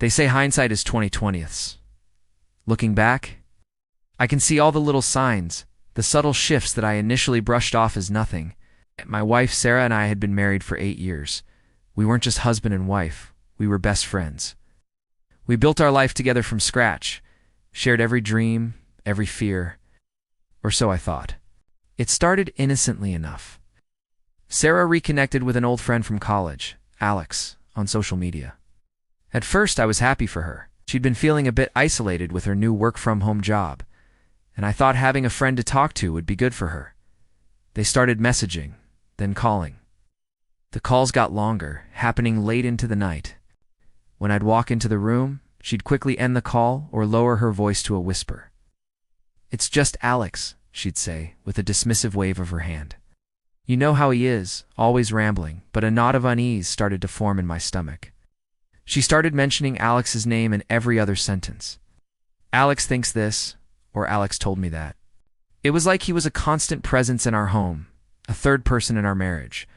They say hindsight is 20/20ths. Looking back, I can see all the little signs, the subtle shifts that I initially brushed off as nothing. My wife, Sarah, and I had been married for 8 years. We weren't just husband and wife, we were best friends. We built our life together from scratch, shared every dream, every fear, or so I thought. It started innocently enough. Sarah reconnected with an old friend from college, Alex, on social media. At first, I was happy for her. She'd been feeling a bit isolated with her new work-from-home job, and I thought having a friend to talk to would be good for her. They started messaging, then calling. The calls got longer, happening late into the night. When I'd walk into the room, she'd quickly end the call or lower her voice to a whisper. "It's just Alex," she'd say, with a dismissive wave of her hand. "You know how he is, always rambling," but a knot of unease started to form in my stomach. She started mentioning Alex's name in every other sentence. "Alex thinks this," or "Alex told me that." It was like he was a constant presence in our home, a third person in our marriage.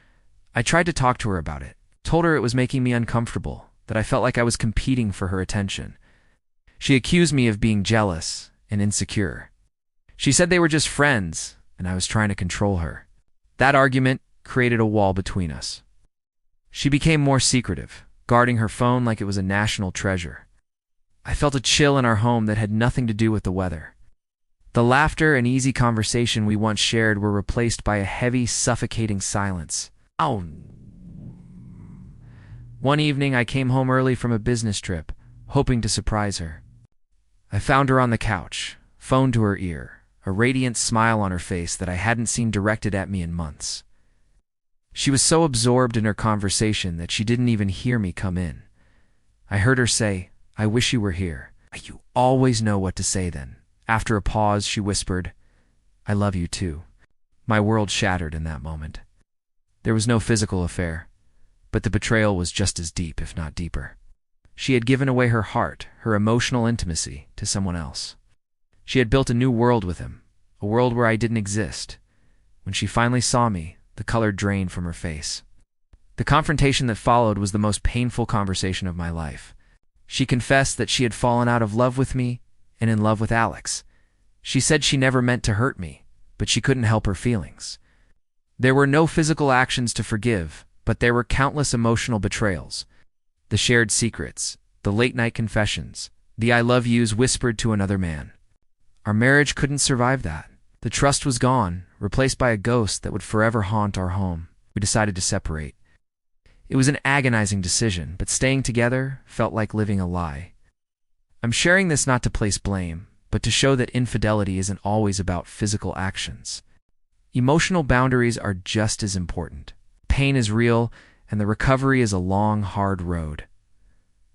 I tried to talk to her about it, told her it was making me uncomfortable, that I felt like I was competing for her attention. She accused me of being jealous and insecure. She said they were just friends, and I was trying to control her. That argument created a wall between us. She became more secretive, guarding her phone like it was a national treasure. I felt a chill in our home that had nothing to do with the weather. The laughter and easy conversation we once shared were replaced by a heavy, suffocating silence. Oh. One evening, I came home early from a business trip, hoping to surprise her. I found her on the couch, phone to her ear, a radiant smile on her face that I hadn't seen directed at me in months. She was so absorbed in her conversation that she didn't even hear me come in. I heard her say, "I wish you were here." "You always know what to say then." After a pause, she whispered, "I love you too." My world shattered in that moment. There was no physical affair, but the betrayal was just as deep, if not deeper. She had given away her heart, her emotional intimacy, to someone else. She had built a new world with him, a world where I didn't exist. When she finally saw me, the color drained from her face. The confrontation that followed was the most painful conversation of my life. She confessed that she had fallen out of love with me and in love with Alex. She said she never meant to hurt me, but she couldn't help her feelings. There were no physical actions to forgive, but there were countless emotional betrayals. The shared secrets, the late-night confessions, the "I love yous" whispered to another man. Our marriage couldn't survive that. The trust was gone, replaced by a ghost that would forever haunt our home. We decided to separate. It was an agonizing decision, but staying together felt like living a lie. I'm sharing this not to place blame, but to show that infidelity isn't always about physical actions. Emotional boundaries are just as important. Pain is real, and the recovery is a long, hard road.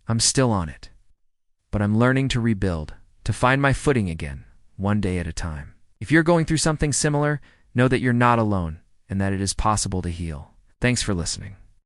I'm still on it, but I'm learning to rebuild, to find my footing again, one day at a time. If you're going through something similar, know that you're not alone and that it is possible to heal. Thanks for listening.